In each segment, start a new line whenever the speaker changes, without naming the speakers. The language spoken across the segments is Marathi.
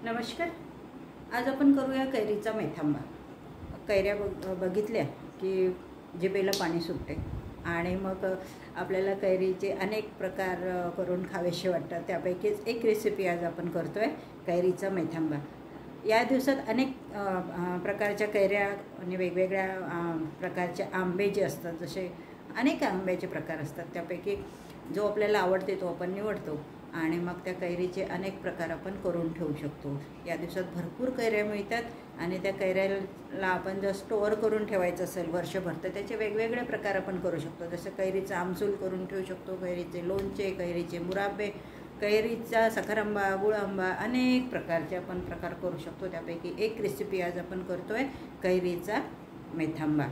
नमस्कार. आज आपण करूया कैरीचा मेथांबा. कैऱ्या बघितल्या की जिभेला पाणी सुटते आणि मग आपल्याला कैरीचे अनेक प्रकार करून खावेसे वाटतात. त्यापैकीच एक रेसिपी आज आपण करतो आहे, कैरीचा मेथांबा. या दिवसात अनेक प्रकारच्या कैऱ्या आणि वेगवेगळ्या प्रकारचे आंबे जे असतात, जसे अनेक आंब्याचे प्रकार असतात, त्यापैकी जो आपल्याला आवडते तो आपण निवडतो आणि मग त्या कैरीचे अनेक प्रकार आपण करून ठेवू शकतो. या दिवसात भरपूर कैऱ्या मिळतात आणि त्या कैऱ्याला आपण जर स्टोअर करून ठेवायचं असेल वर्षभर, तर त्याचे वेगवेगळे प्रकार आपण करू शकतो. जसं कैरीचा आमसूल करून ठेवू शकतो, कैरीचे लोणचे, कैरीचे मुराबे, कैरीचा साखर आंबा, गुळ आंबा, अनेक प्रकारचे आपण प्रकार करू शकतो. त्यापैकी एक रेसिपी आज आपण करतो आहे, कैरीचा मेथांबा.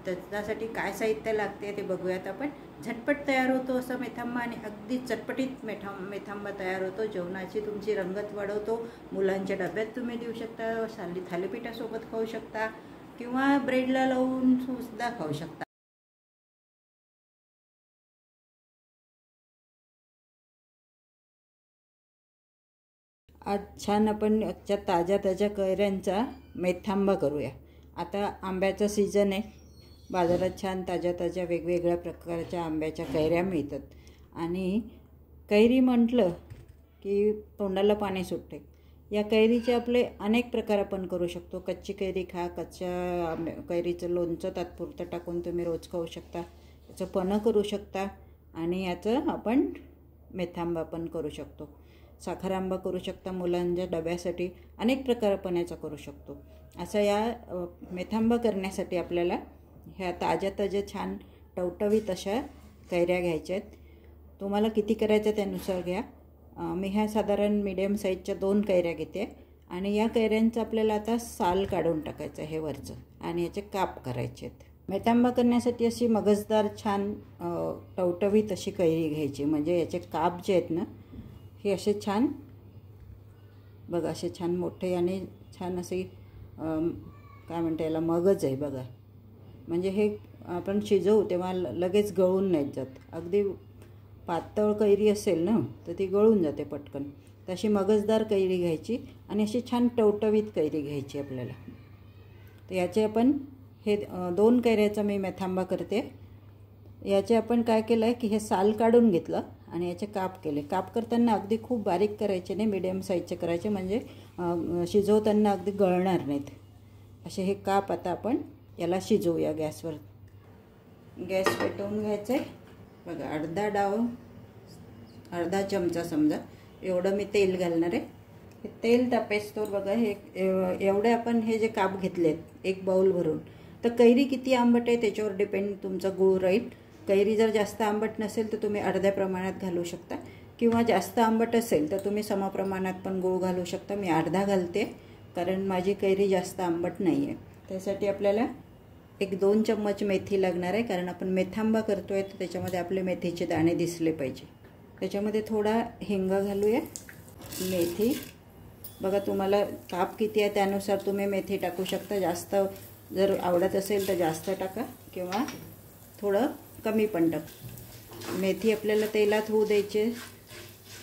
तर त्यासाठी काय साहित्य लागते ते बघूयात आपण. झटपट तयार होतो असा मेथांबा आणि अगदी चटपटीत मेथांबा तयार होतो. जेवणाची तुमची रंगत वाढवतो. मुलांच्या डब्यात तुम्ही देऊ शकता, थालीपीठासोबत खाऊ शकता किंवा ब्रेडला लावून सुद्धा खाऊ शकता. आज छान आपण ताज्या कैऱ्यांचा मेथांबा करूया. आता आंब्याचा सीझन आहे. बाजारात छान ताज्या वेगवेगळ्या प्रकारच्या आंब्याच्या कैऱ्या मिळतात आणि कैरी म्हटलं की तोंडाला पाणी सुटते. या कैरीचे आपले अनेक प्रकार आपण करू शकतो. कच्ची कैरी खा, कच्च्या कैरीचं लोणचं तात्पुरतं टाकून तुम्ही रोज खाऊ शकता. याचं पन्हं करू शकता आणि याचं आपण मेथांबा पण करू शकतो. साखर आंबा करू शकता, मुलांच्या डब्यासाठी अनेक प्रकार आपण याचा करू शकतो. असं या मेथांबा करण्यासाठी आपल्याला ह्या ताज्या छान टवटवीत अशा कैऱ्या घ्यायच्या आहेत. तुम्हाला किती करायच्या त्यानुसार घ्या. मी ह्या साधारण मीडियम साईजच्या 2 कैऱ्या घेते आणि या कैऱ्यांचं आपल्याला आता साल काढून टाकायचं आहे वरचं आणि याचे काप करायचे आहेत. मेथांबा करण्यासाठी अशी मगजदार छान टवटवीत अशी कैरी घ्यायची, म्हणजे याचे काप जे आहेत ना, हे असे छान बघा, असे छान मोठे आणि छान असे काय म्हणते याला, मगज आहे बघा. म्हणजे हे आपण शिजवू तेव्हा लगेच गळून नाही जात. अगदी पातळ कैरी असेल ना तर ती गळून जाते पटकन. तशी मगजदार कैरी घ्यायची आणि अशी छान टवटवीत कैरी घ्यायची आपल्याला. तर याचे आपण हे 2 कैऱ्याचा मी मेथांबा करते. याचे आपण काय केलं आहे की हे साल काढून घेतलं आणि याचे काप केले. काप करताना अगदी खूप बारीक करायचे नाही, मीडियम साईजचे करायचे, म्हणजे शिजवताना अगदी गळणार नाहीत. असे हे काप आता आपण याला शिजवूया गॅसवर. गॅस पेटवून घ्यायचं आहे बघा. अर्धा चमचा समजा एवढं मी तेल घालणार आहे. हे तेल तापेस्तोवर बघा. हे एवढे आपण हे जे काप घेतलेत एक बाउल भरून, तर कैरी किती आंबट आहे त्याच्यावर डिपेंड तुमचा गूळ राहील. कैरी जर जास्त आंबट नसेल तर तुम्ही अर्ध्या प्रमाणात घालू शकता किंवा जास्त आंबट असेल तर तुम्ही समप्रमाणात पण गूळ घालू शकता. मी अर्धा घालते कारण माझी कैरी जास्त आंबट नाही आहे. त्यासाठी आपल्याला 1-2 चम्मच मेथी लागणार आहे, कारण आपण मेथांबा करतो आहे तर त्याच्यामध्ये आपले मेथीचे दाणे दिसले पाहिजे. त्याच्यामध्ये थोडा हिंग घालूया. मेथी बघा, तुम्हाला काप किती आहे त्यानुसार तुम्ही मेथी टाकू शकता. जास्त जर आवडत असेल तर जास्त टाका किंवा थोडं कमी पण टाका. मेथी आपल्याला तेलात होऊ द्यायचे,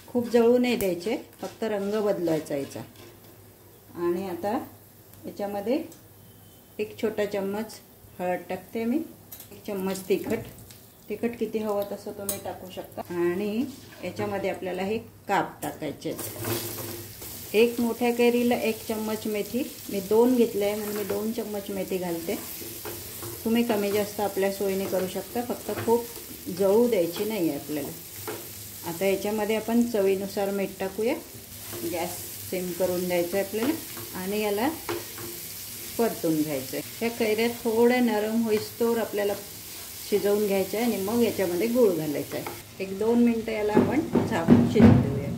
खूप जळू नाही द्यायचे, फक्त रंग बदलायचा याचा. आणि आता याच्यामध्ये 1 छोटा चम्मच हळद टाकते मी. 1 चम्मच तिखट किती हवं तसं तुम्ही टाकू शकता. आणि याच्यामध्ये आपल्याला हे काप टाकायचे. 1 मोठ्या कैरीला 1 चम्मच मेथी. मी 2 घेतले आहे म्हणून मी 2 चम्मच मेथी घालते. तुम्ही कमी जास्त आपल्या सोयीने करू शकता, फक्त खूप जळू द्यायची नाही आहे आपल्याला. आता याच्यामध्ये आपण चवीनुसार मीठ टाकूया. गॅस सिम करून द्यायचं आहे आपल्याला आणि याला परतून घ्यायचं आहे. ह्या कैऱ्या थोड्या नरम होईस्तोवर आपल्याला शिजवून घ्यायच्या आहे आणि मग याच्यामध्ये गूळ घालायचा आहे. 1-2 मिनटं याला आपण झाकून शिजवून देऊया.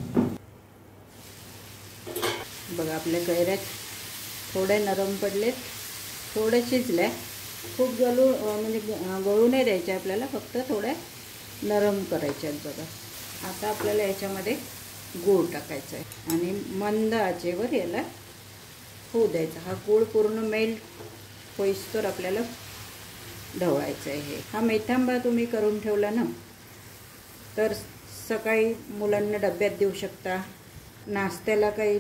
बघा, आपल्या कैऱ्या थोड्या नरम पडलेत, थोड्या शिजल्या. खूप म्हणजे गळू नाही द्यायच्या आपल्याला, फक्त थोड्या नरम करायच्या आहेत बघा. आता आपल्याला याच्यामध्ये गूळ टाकायचा आहे आणि मंद आचेवर याला होऊ द्यायचा. हा गूळ पूर्ण मेल्ट होईस्तोवर आपल्याला ढवळायचं आहे. हा मेथांबा तुम्ही करून ठेवला ना तर सकाळी मुलांना डब्यात देऊ शकता नाश्त्याला काही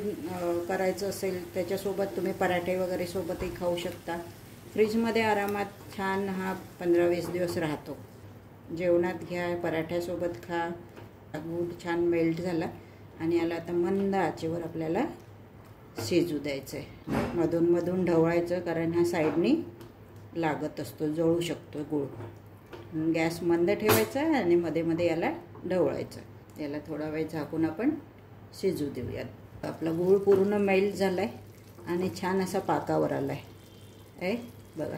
करायचं असेल त्याच्यासोबत तुम्ही पराठे वगैरे सोबतही खाऊ शकता. फ्रीजमध्ये आरामात छान हा 15-20 दिवस राहतो. जेवणात घ्या, पराठ्यासोबत खा. गूळ छान मेल्ट झाला आणि याला आता मंद आचेवर आपल्याला शिजू द्यायचं आहे. मधून मधून ढवळायचं, कारण हा साईडनी लागत असतो, जळू शकतो गूळ. गॅस मंद ठेवायचा आणि मध्ये मध्ये याला ढवळायचं. याला थोडा वेळ झाकून आपण शिजू देऊयात. आपला गूळ पूर्ण मेल्ट झाला आहे आणि छान असा पाकावर आला आहे. बघा,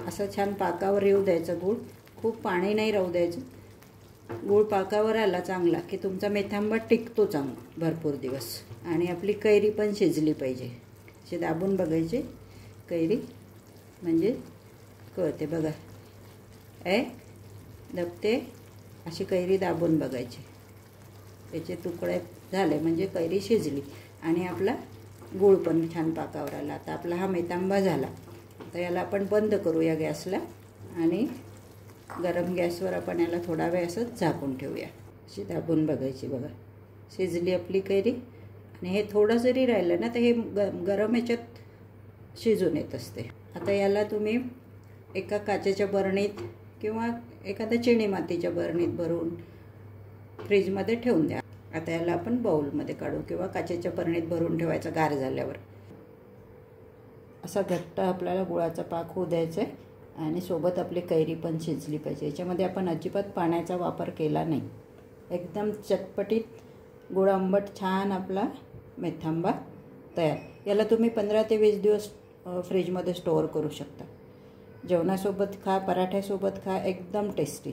असं छान पाकावर येऊ द्यायचं गूळ. खूप पाणी नाही राहू द्यायचं. गूळ पाकावर आला चांगला की तुमचा मेथांबा टिकतो चांगला भरपूर दिवस. आणि आपली कैरी पण शिजली पाहिजे. अशी दाबून बघायची कैरी, म्हणजे कळते. बघा दबते, अशी कैरी दाबून बघायची. त्याचे तुकडे झाले म्हणजे कैरी शिजली आणि आपला गूळ पण छान पाकावर आला. आता आपला हा मेथांबा झाला. तर याला आपण बंद करूया गॅसला आणि गरम गॅसवर आपण याला थोडा वेळ असंच झाकून ठेवूया. अशी दाबून बघायची. बघा, शिजली आपली कैरी. आणि हे थोडं जरी राहिलं ना तर हे गरम ह्याच्यात शिजून येत असते. आता याला तुम्ही एका काचेच्या बरणीत किंवा एखाद्या चिनी मातीच्या बरणीत भरून फ्रीजमध्ये ठेवून द्या. आता याला आपण बाउलमध्ये काढू किंवा काचेच्या बरणीत भरून ठेवायचं गार झाल्यावर. असा घट्ट आपल्याला गुळाचा पाक होऊ द्यायचा आहे आणि सोबत आपली कैरी पण शिजली पाहिजे. याच्यामध्ये आपण अजिबात पाण्याचा वापर केला नाही. एकदम चटपटीत गुळ आंबट छान आपला मेथांबा तयार. याला तुम्ही 15 ते 20 दिवस फ्रीजमध्ये स्टोअर करू शकता. जेवणासोबत खा, पराठ्यासोबत खा, एकदम टेस्टी.